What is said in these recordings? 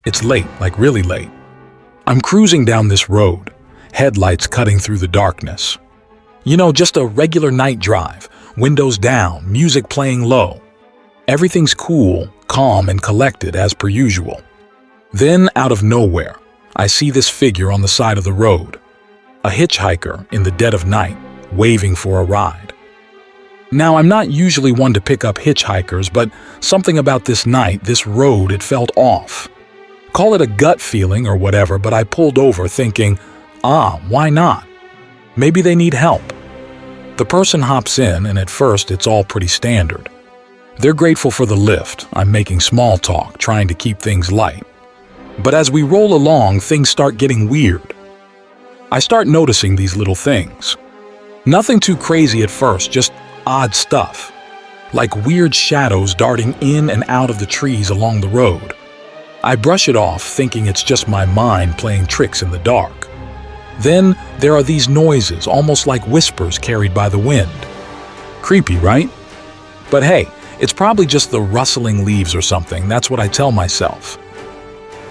It's late, like really late. I'm cruising down this road, headlights cutting through the darkness. Just a regular night drive, windows down, music playing low. Everything's cool, calm, and collected as per usual. Then, out of nowhere, I see this figure on the side of the road. A hitchhiker in the dead of night, waving for a ride. Now, I'm not usually one to pick up hitchhikers, but something about this night, this road, it felt off. Call it a gut feeling or whatever, but I pulled over thinking, why not? Maybe they need help. The person hops in, and at first it's all pretty standard. They're grateful for the lift. I'm making small talk, trying to keep things light. But as we roll along, things start getting weird. I start noticing these little things. Nothing too crazy at first, just odd stuff. Like weird shadows darting in and out of the trees along the road. I brush it off, thinking it's just my mind playing tricks in the dark. Then there are these noises, almost like whispers carried by the wind. Creepy, right? But hey, it's probably just the rustling leaves or something, that's what I tell myself.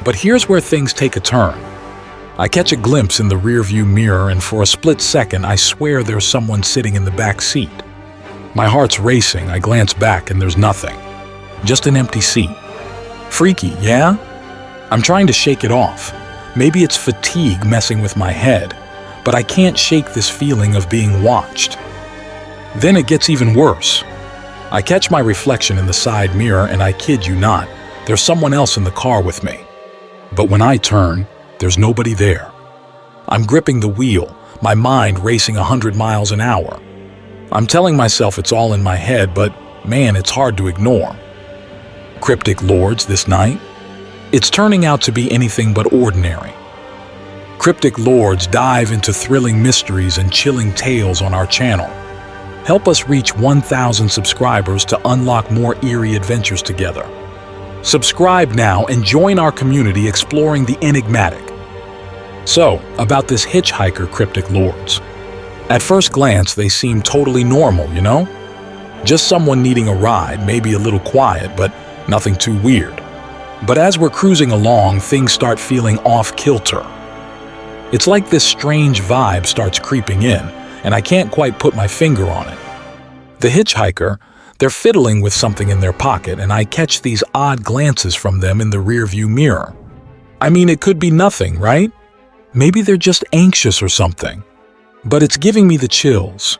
But here's where things take a turn. I catch a glimpse in the rearview mirror, and for a split second I swear there's someone sitting in the back seat. My heart's racing, I glance back and there's nothing. Just an empty seat. Freaky, yeah? I'm trying to shake it off. Maybe it's fatigue messing with my head, but I can't shake this feeling of being watched. Then it gets even worse. I catch my reflection in the side mirror, and I kid you not, there's someone else in the car with me. But when I turn, there's nobody there. I'm gripping the wheel, my mind racing 100 miles an hour. I'm telling myself it's all in my head, but man, it's hard to ignore. Cryptic lords this night? It's turning out to be anything but ordinary. Cryptic lords dive into thrilling mysteries and chilling tales on our channel. Help us reach 1,000 subscribers to unlock more eerie adventures together. Subscribe now and join our community exploring the enigmatic. So, about this hitchhiker cryptic lords. At first glance, they seem totally normal, Just someone needing a ride, maybe a little quiet, but nothing too weird. But as we're cruising along, things start feeling off-kilter. It's like this strange vibe starts creeping in, and I can't quite put my finger on it. The hitchhiker, they're fiddling with something in their pocket, and I catch these odd glances from them in the rearview mirror. I mean, it could be nothing, right? Maybe they're just anxious or something. But it's giving me the chills.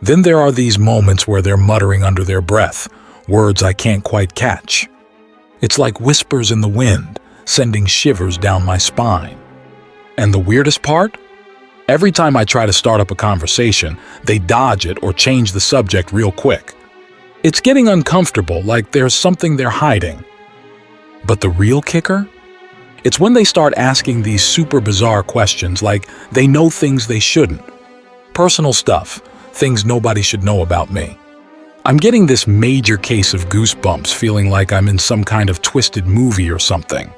Then there are these moments where they're muttering under their breath, words I can't quite catch. It's like whispers in the wind, sending shivers down my spine. And the weirdest part? Every time I try to start up a conversation, they dodge it or change the subject real quick. It's getting uncomfortable, like there's something they're hiding. But the real kicker? It's when they start asking these super bizarre questions, like they know things they shouldn't. Personal stuff, things nobody should know about me. I'm getting this major case of goosebumps, feeling like I'm in some kind of twisted movie or something.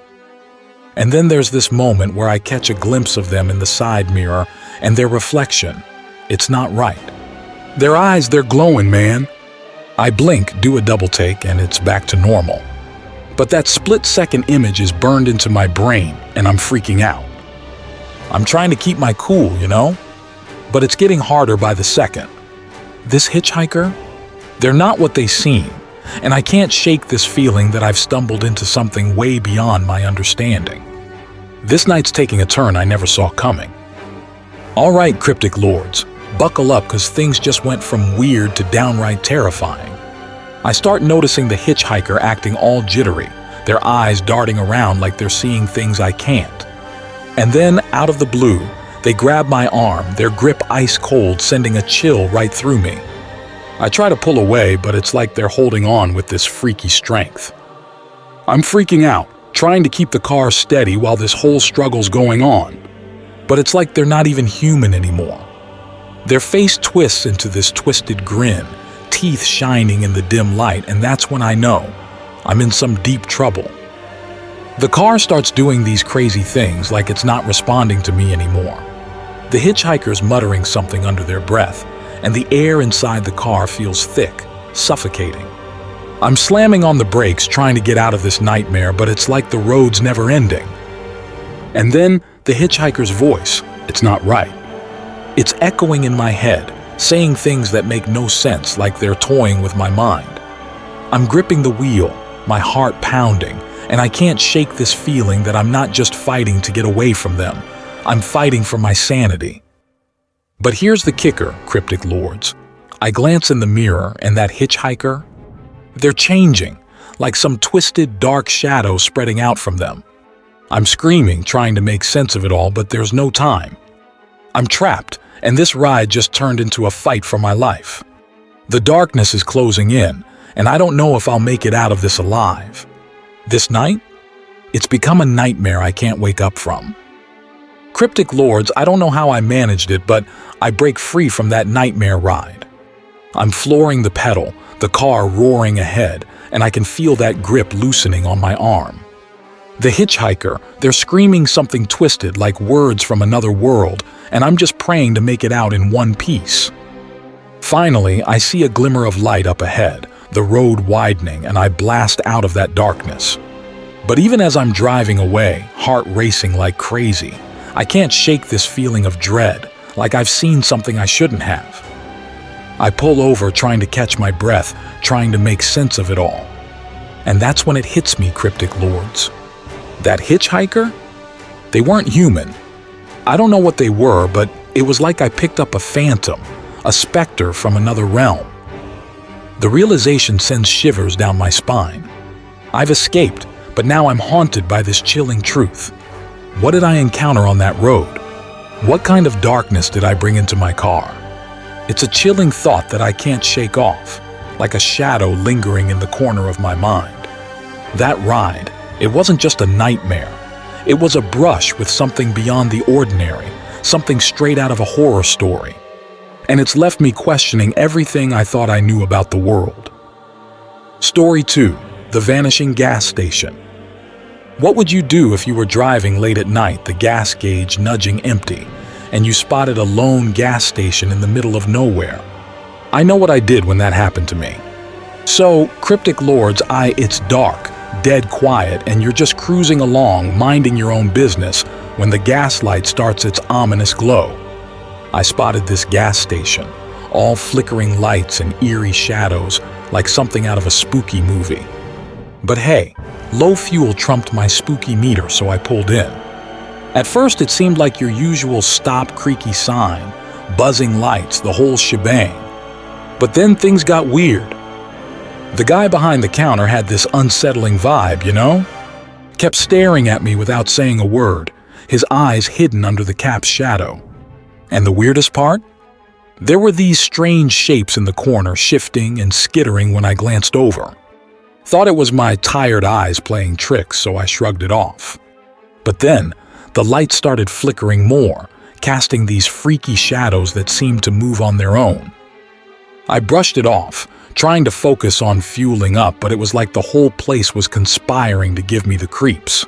And then there's this moment where I catch a glimpse of them in the side mirror and their reflection. It's not right. Their eyes, they're glowing, man. I blink, do a double take, and it's back to normal. But that split-second image is burned into my brain, and I'm freaking out. I'm trying to keep my cool, But it's getting harder by the second. This hitchhiker? They're not what they seem, and I can't shake this feeling that I've stumbled into something way beyond my understanding. This night's taking a turn I never saw coming. All right, cryptic lords, buckle up, because things just went from weird to downright terrifying. I start noticing the hitchhiker acting all jittery, their eyes darting around like they're seeing things I can't. And then, out of the blue, they grab my arm, their grip ice cold, sending a chill right through me. I try to pull away, but it's like they're holding on with this freaky strength. I'm freaking out, trying to keep the car steady while this whole struggle's going on. But it's like they're not even human anymore. Their face twists into this twisted grin, teeth shining in the dim light, and that's when I know I'm in some deep trouble. The car starts doing these crazy things like it's not responding to me anymore. The hitchhiker's muttering something under their breath, and the air inside the car feels thick, suffocating. I'm slamming on the brakes trying to get out of this nightmare, but it's like the road's never ending. And then the hitchhiker's voice, it's not right. It's echoing in my head, saying things that make no sense, like they're toying with my mind. I'm gripping the wheel, my heart pounding, and I can't shake this feeling that I'm not just fighting to get away from them. I'm fighting for my sanity. But here's the kicker, cryptic lords. I glance in the mirror, and that hitchhiker, they're changing, like some twisted, dark shadow spreading out from them. I'm screaming, trying to make sense of it all, but there's no time. I'm trapped, and this ride just turned into a fight for my life. The darkness is closing in, and I don't know if I'll make it out of this alive. This night? It's become a nightmare I can't wake up from. Cryptic lords, I don't know how I managed it, but I break free from that nightmare ride. I'm flooring the pedal, the car roaring ahead, and I can feel that grip loosening on my arm. The hitchhiker, they're screaming something twisted like words from another world, and I'm just praying to make it out in one piece. Finally, I see a glimmer of light up ahead, the road widening, and I blast out of that darkness. But even as I'm driving away, heart racing like crazy, I can't shake this feeling of dread, like I've seen something I shouldn't have. I pull over, trying to catch my breath, trying to make sense of it all. And that's when it hits me, cryptic lords. That hitchhiker? They weren't human. I don't know what they were, but it was like I picked up a phantom, a specter from another realm. The realization sends shivers down my spine. I've escaped, but now I'm haunted by this chilling truth. What did I encounter on that road? What kind of darkness did I bring into my car? It's a chilling thought that I can't shake off, like a shadow lingering in the corner of my mind. That ride, it wasn't just a nightmare. It was a brush with something beyond the ordinary, something straight out of a horror story. And it's left me questioning everything I thought I knew about the world. Story 2. The Vanishing Gas Station. What would you do if you were driving late at night, the gas gauge nudging empty, and you spotted a lone gas station in the middle of nowhere? I know what I did when that happened to me. So, cryptic lords, it's dark, dead quiet, and you're just cruising along, minding your own business, when the gas light starts its ominous glow. I spotted this gas station, all flickering lights and eerie shadows, like something out of a spooky movie. But hey, low fuel trumped my spooky meter, so I pulled in. At first, it seemed like your usual stop creaky sign, buzzing lights, the whole shebang. But then things got weird. The guy behind the counter had this unsettling vibe, you know? Kept staring at me without saying a word, his eyes hidden under the cap's shadow. And the weirdest part? There were these strange shapes in the corner, shifting and skittering when I glanced over. Thought it was my tired eyes playing tricks, so I shrugged it off. But then, the lights started flickering more, casting these freaky shadows that seemed to move on their own. I brushed it off, trying to focus on fueling up, but it was like the whole place was conspiring to give me the creeps.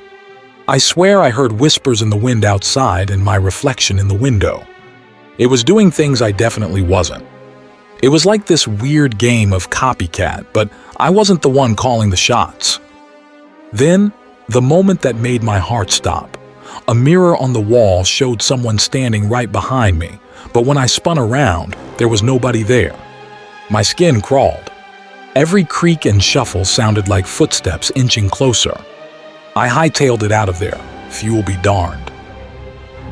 I swear I heard whispers in the wind outside and my reflection in the window. It was doing things I definitely wasn't. It was like this weird game of copycat, but I wasn't the one calling the shots. Then, the moment that made my heart stop. A mirror on the wall showed someone standing right behind me, but when I spun around, there was nobody there. My skin crawled. Every creak and shuffle sounded like footsteps inching closer. I hightailed it out of there, fuel be darned.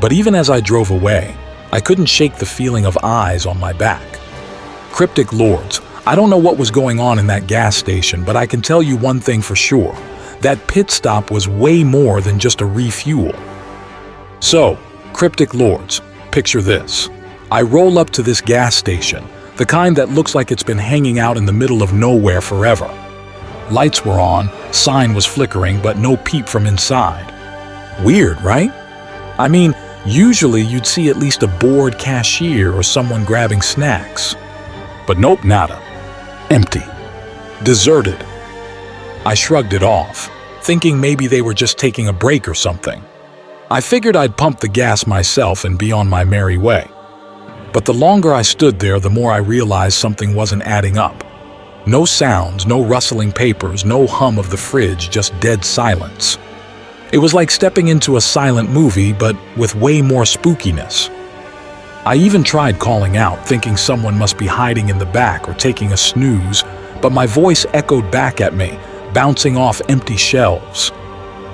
But even as I drove away, I couldn't shake the feeling of eyes on my back. Cryptic lords, I don't know what was going on in that gas station, but I can tell you one thing for sure. That pit stop was way more than just a refuel. So, cryptic lords, picture this. I roll up to this gas station, the kind that looks like it's been hanging out in the middle of nowhere forever. Lights were on, sign was flickering, but no peep from inside. Weird, right? I mean, usually you'd see at least a bored cashier or someone grabbing snacks. But nope, nada. Empty. Deserted. I shrugged it off, thinking maybe they were just taking a break or something. I figured I'd pump the gas myself and be on my merry way. But the longer I stood there, the more I realized something wasn't adding up. No sounds, no rustling papers, no hum of the fridge, just dead silence. It was like stepping into a silent movie, but with way more spookiness. I even tried calling out, thinking someone must be hiding in the back or taking a snooze, but my voice echoed back at me, bouncing off empty shelves.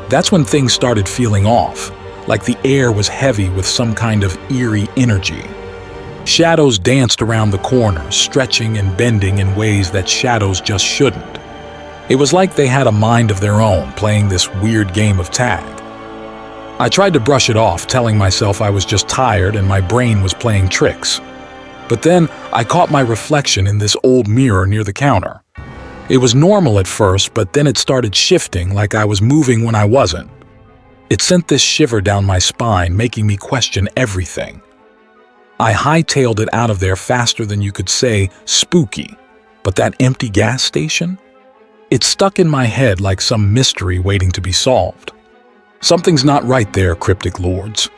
That's when things started feeling off, like the air was heavy with some kind of eerie energy. Shadows danced around the corners, stretching and bending in ways that shadows just shouldn't. It was like they had a mind of their own, playing this weird game of tag. I tried to brush it off, telling myself I was just tired and my brain was playing tricks. But then I caught my reflection in this old mirror near the counter. It was normal at first, but then it started shifting like I was moving when I wasn't. It sent this shiver down my spine, making me question everything. I hightailed it out of there faster than you could say spooky. But that empty gas station? It stuck in my head like some mystery waiting to be solved. Something's not right there, cryptic lords.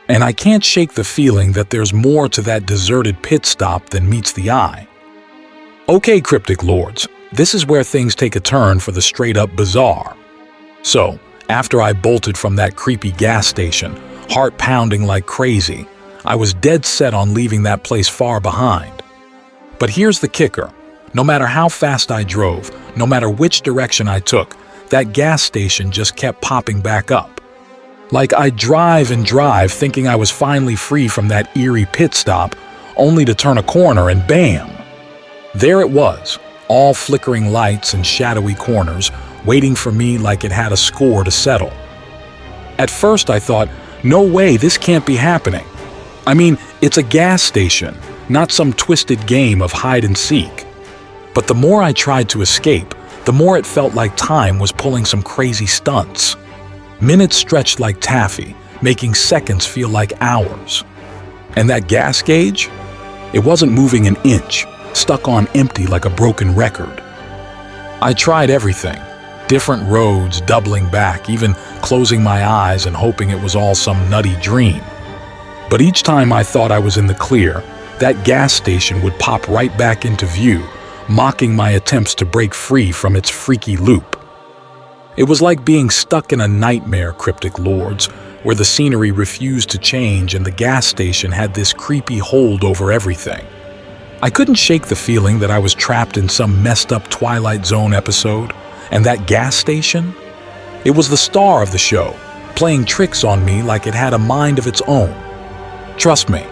And I can't shake the feeling that there's more to that deserted pit stop than meets the eye. Okay, cryptic lords, this is where things take a turn for the straight-up bizarre. So, after I bolted from that creepy gas station, heart pounding like crazy, I was dead set on leaving that place far behind. But here's the kicker. No matter how fast I drove, no matter which direction I took, that gas station just kept popping back up. Like I'd drive and drive thinking I was finally free from that eerie pit stop, only to turn a corner and bam! There it was, all flickering lights and shadowy corners, waiting for me like it had a score to settle. At first I thought, no way, this can't be happening. I mean, it's a gas station, not some twisted game of hide and seek. But the more I tried to escape, the more it felt like time was pulling some crazy stunts. Minutes stretched like taffy, making seconds feel like hours. And that gas gauge? It wasn't moving an inch, stuck on empty like a broken record. I tried everything. Different roads, doubling back, even closing my eyes and hoping it was all some nutty dream. But each time I thought I was in the clear, that gas station would pop right back into view, mocking my attempts to break free from its freaky loop. It was like being stuck in a nightmare, cryptic lords, where the scenery refused to change and the gas station had this creepy hold over everything. I couldn't shake the feeling that I was trapped in some messed up Twilight Zone episode, and that gas station? It was the star of the show, playing tricks on me like it had a mind of its own. Trust me,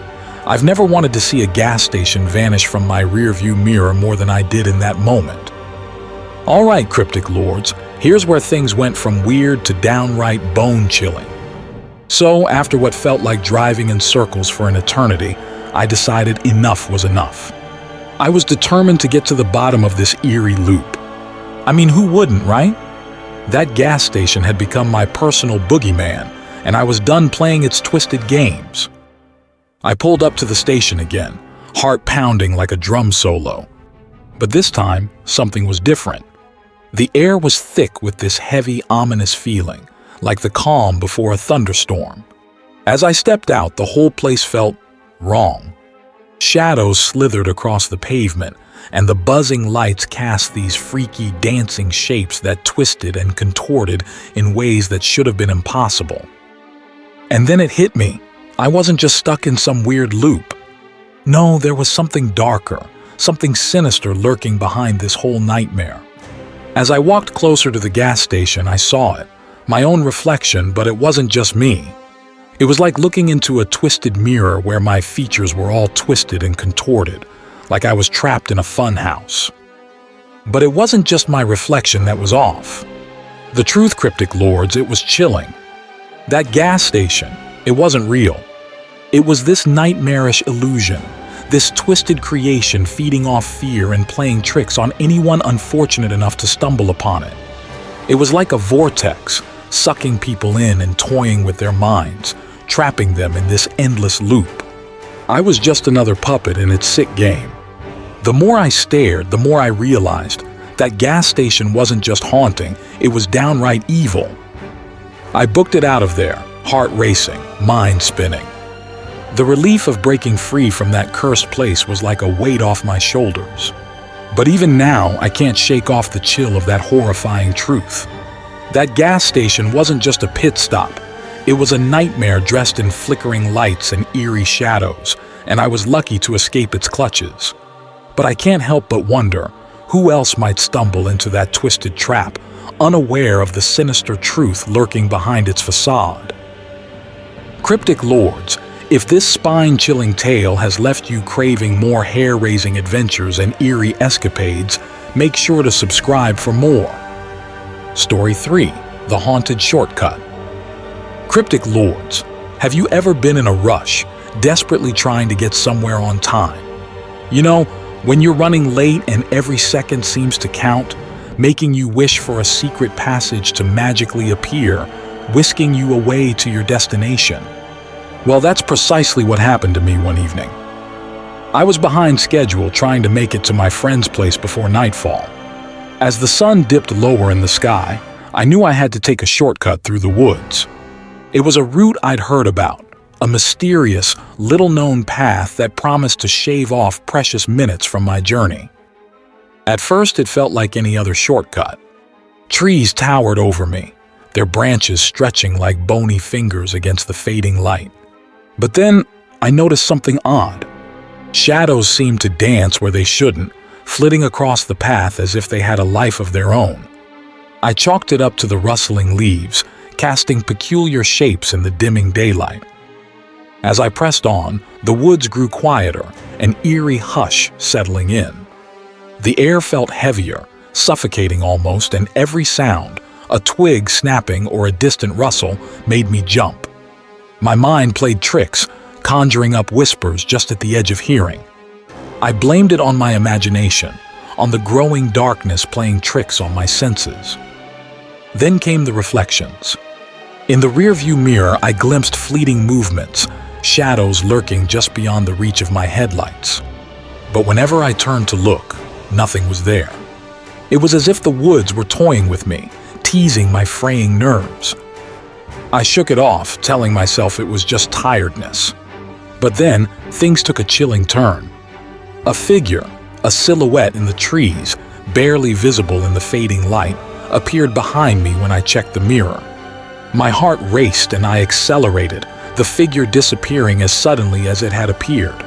I've never wanted to see a gas station vanish from my rearview mirror more than I did in that moment. All right, cryptic lords, here's where things went from weird to downright bone-chilling. So, after what felt like driving in circles for an eternity, I decided enough was enough. I was determined to get to the bottom of this eerie loop. I mean, who wouldn't, right? That gas station had become my personal boogeyman, and I was done playing its twisted games. I pulled up to the station again, heart pounding like a drum solo. But this time, something was different. The air was thick with this heavy, ominous feeling, like the calm before a thunderstorm. As I stepped out, the whole place felt wrong. Shadows slithered across the pavement, and the buzzing lights cast these freaky, dancing shapes that twisted and contorted in ways that should have been impossible. And then it hit me. I wasn't just stuck in some weird loop. No, there was something darker, something sinister lurking behind this whole nightmare. As I walked closer to the gas station, I saw it, my own reflection, but it wasn't just me. It was like looking into a twisted mirror where my features were all twisted and contorted, like I was trapped in a fun house. But it wasn't just my reflection that was off. The truth, cryptic lords, it was chilling. That gas station, it wasn't real. It was this nightmarish illusion, this twisted creation feeding off fear and playing tricks on anyone unfortunate enough to stumble upon it. It was like a vortex, sucking people in and toying with their minds, trapping them in this endless loop. I was just another puppet in its sick game. The more I stared, the more I realized that gas station wasn't just haunting, it was downright evil. I booked it out of there, heart racing, mind spinning. The relief of breaking free from that cursed place was like a weight off my shoulders. But even now, I can't shake off the chill of that horrifying truth. That gas station wasn't just a pit stop. It was a nightmare dressed in flickering lights and eerie shadows, and I was lucky to escape its clutches. But I can't help but wonder, who else might stumble into that twisted trap, unaware of the sinister truth lurking behind its facade? Cryptic Lords, if this spine-chilling tale has left you craving more hair-raising adventures and eerie escapades, make sure to subscribe for more. Story 3: The Haunted Shortcut. Cryptic Lords, have you ever been in a rush, desperately trying to get somewhere on time? You know, when you're running late and every second seems to count, making you wish for a secret passage to magically appear, whisking you away to your destination. Well, that's precisely what happened to me one evening. I was behind schedule trying to make it to my friend's place before nightfall. As the sun dipped lower in the sky, I knew I had to take a shortcut through the woods. It was a route I'd heard about, a mysterious, little-known path that promised to shave off precious minutes from my journey. At first, it felt like any other shortcut. Trees towered over me, their branches stretching like bony fingers against the fading light. But then, I noticed something odd. Shadows seemed to dance where they shouldn't, flitting across the path as if they had a life of their own. I chalked it up to the rustling leaves, casting peculiar shapes in the dimming daylight. As I pressed on, the woods grew quieter, an eerie hush settling in. The air felt heavier, suffocating almost, and every sound, a twig snapping or a distant rustle, made me jump. My mind played tricks, conjuring up whispers just at the edge of hearing. I blamed it on my imagination, on the growing darkness playing tricks on my senses. Then came the reflections. In the rearview mirror, I glimpsed fleeting movements, shadows lurking just beyond the reach of my headlights. But whenever I turned to look, nothing was there. It was as if the woods were toying with me, teasing my fraying nerves. I shook it off, telling myself it was just tiredness. But then, things took a chilling turn. A figure, a silhouette in the trees, barely visible in the fading light, appeared behind me when I checked the mirror. My heart raced and I accelerated, the figure disappearing as suddenly as it had appeared.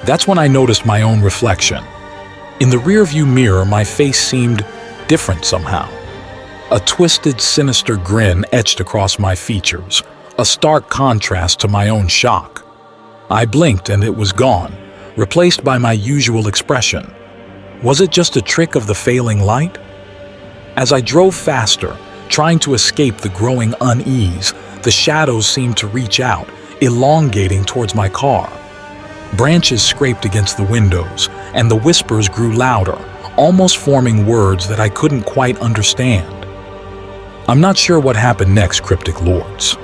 That's when I noticed my own reflection. In the rearview mirror, my face seemed different somehow. A twisted, sinister grin etched across my features, a stark contrast to my own shock. I blinked and it was gone, replaced by my usual expression. Was it just a trick of the failing light? As I drove faster, trying to escape the growing unease, the shadows seemed to reach out, elongating towards my car. Branches scraped against the windows, and the whispers grew louder, almost forming words that I couldn't quite understand. I'm not sure what happened next, Cryptic Lords.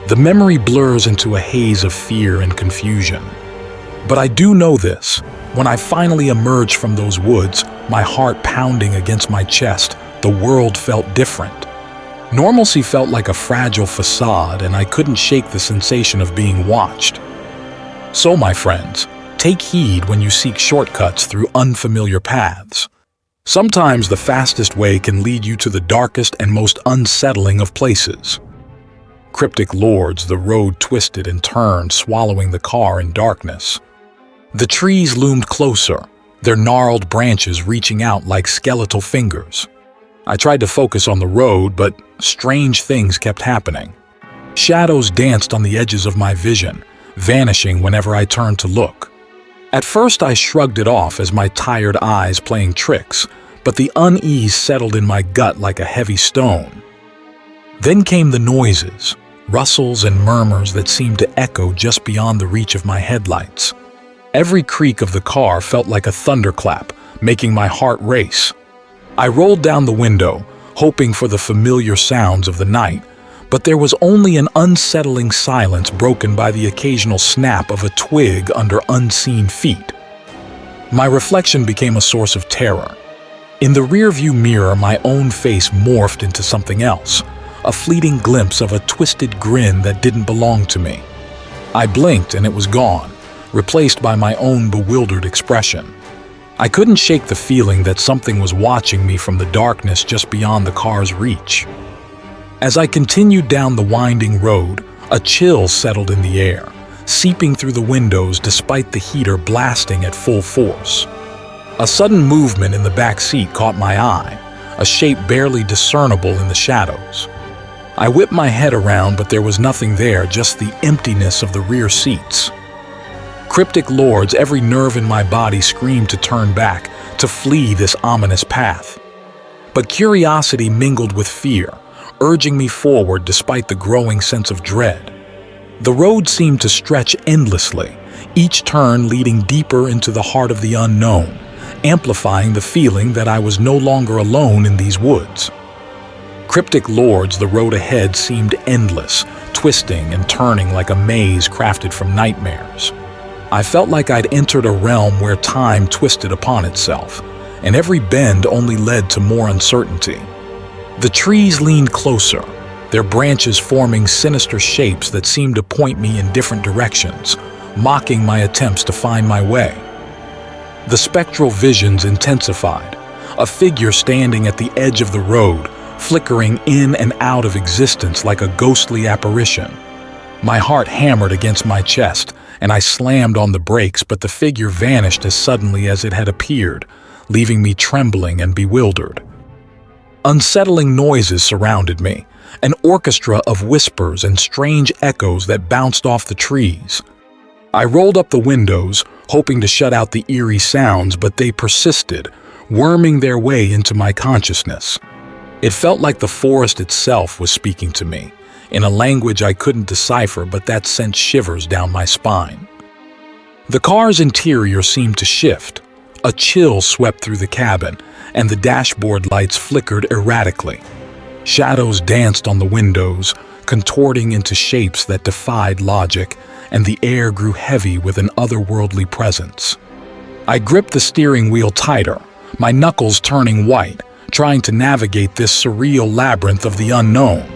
The memory blurs into a haze of fear and confusion. But I do know this: when I finally emerged from those woods, my heart pounding against my chest, the world felt different. Normalcy felt like a fragile facade, and I couldn't shake the sensation of being watched. So, my friends, take heed when you seek shortcuts through unfamiliar paths. Sometimes the fastest way can lead you to the darkest and most unsettling of places. Cryptic Lords, the road twisted and turned, swallowing the car in darkness. The trees loomed closer, their gnarled branches reaching out like skeletal fingers. I tried to focus on the road, but strange things kept happening. Shadows danced on the edges of my vision, vanishing whenever I turned to look. At first I shrugged it off as my tired eyes playing tricks, but the unease settled in my gut like a heavy stone. Then came the noises, rustles and murmurs that seemed to echo just beyond the reach of my headlights. Every creak of the car felt like a thunderclap, making my heart race. I rolled down the window, hoping for the familiar sounds of the night, but there was only an unsettling silence broken by the occasional snap of a twig under unseen feet. My reflection became a source of terror. In the rearview mirror, my own face morphed into something else, a fleeting glimpse of a twisted grin that didn't belong to me. I blinked and it was gone, replaced by my own bewildered expression. I couldn't shake the feeling that something was watching me from the darkness just beyond the car's reach. As I continued down the winding road, a chill settled in the air, seeping through the windows despite the heater blasting at full force. A sudden movement in the back seat caught my eye, a shape barely discernible in the shadows. I whipped my head around, but there was nothing there, just the emptiness of the rear seats. Cryptic lords, every nerve in my body screamed to turn back, to flee this ominous path. But curiosity mingled with fear, urging me forward despite the growing sense of dread. The road seemed to stretch endlessly, each turn leading deeper into the heart of the unknown, amplifying the feeling that I was no longer alone in these woods. Cryptic lords, the road ahead seemed endless, twisting and turning like a maze crafted from nightmares. I felt like I'd entered a realm where time twisted upon itself, and every bend only led to more uncertainty. The trees leaned closer, their branches forming sinister shapes that seemed to point me in different directions, mocking my attempts to find my way. The spectral visions intensified, a figure standing at the edge of the road, flickering in and out of existence like a ghostly apparition. My heart hammered against my chest, and I slammed on the brakes, but the figure vanished as suddenly as it had appeared, leaving me trembling and bewildered. Unsettling noises surrounded me, an orchestra of whispers and strange echoes that bounced off the trees. I rolled up the windows, hoping to shut out the eerie sounds, but they persisted, worming their way into my consciousness. It felt like the forest itself was speaking to me, in a language I couldn't decipher, but that sent shivers down my spine. The car's interior seemed to shift. A chill swept through the cabin, and the dashboard lights flickered erratically. Shadows danced on the windows, contorting into shapes that defied logic, and the air grew heavy with an otherworldly presence. I gripped the steering wheel tighter, my knuckles turning white, trying to navigate this surreal labyrinth of the unknown.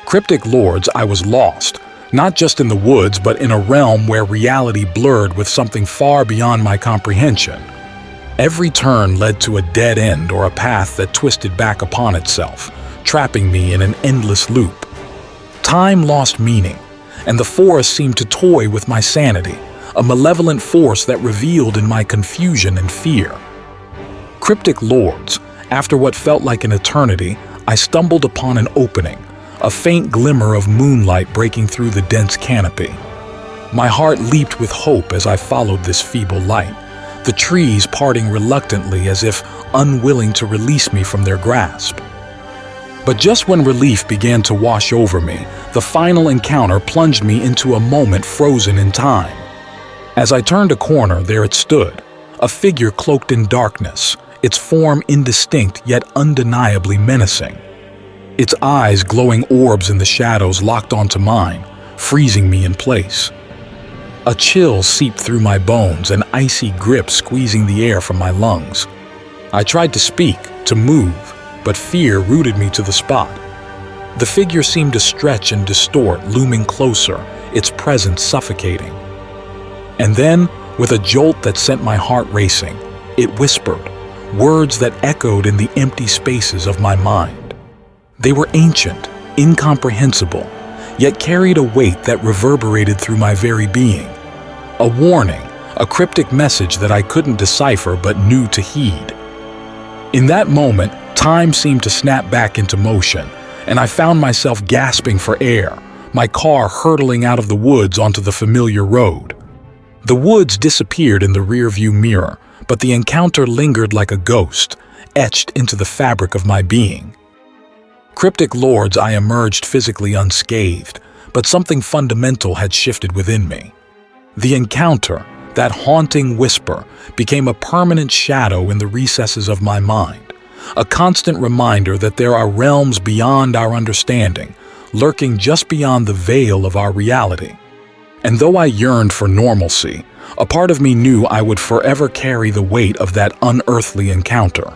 Cryptic lords, I was lost, not just in the woods, but in a realm where reality blurred with something far beyond my comprehension. Every turn led to a dead end or a path that twisted back upon itself, trapping me in an endless loop. Time lost meaning, and the forest seemed to toy with my sanity, a malevolent force that revealed in my confusion and fear. Cryptic lords, after what felt like an eternity, I stumbled upon an opening, a faint glimmer of moonlight breaking through the dense canopy. My heart leaped with hope as I followed this feeble light, the trees parting reluctantly as if unwilling to release me from their grasp. But just when relief began to wash over me, the final encounter plunged me into a moment frozen in time. As I turned a corner, there it stood, a figure cloaked in darkness, its form indistinct yet undeniably menacing. Its eyes, glowing orbs in the shadows, locked onto mine, freezing me in place. A chill seeped through my bones, an icy grip squeezing the air from my lungs. I tried to speak, to move, but fear rooted me to the spot. The figure seemed to stretch and distort, looming closer, its presence suffocating. And then, with a jolt that sent my heart racing, it whispered, words that echoed in the empty spaces of my mind. They were ancient, incomprehensible, yet carried a weight that reverberated through my very being. A warning, a cryptic message that I couldn't decipher but knew to heed. In that moment, time seemed to snap back into motion, and I found myself gasping for air, my car hurtling out of the woods onto the familiar road. The woods disappeared in the rearview mirror, but the encounter lingered like a ghost, etched into the fabric of my being. Cryptic lords, I emerged physically unscathed, but something fundamental had shifted within me. The encounter, that haunting whisper, became a permanent shadow in the recesses of my mind, a constant reminder that there are realms beyond our understanding, lurking just beyond the veil of our reality. And though I yearned for normalcy, a part of me knew I would forever carry the weight of that unearthly encounter.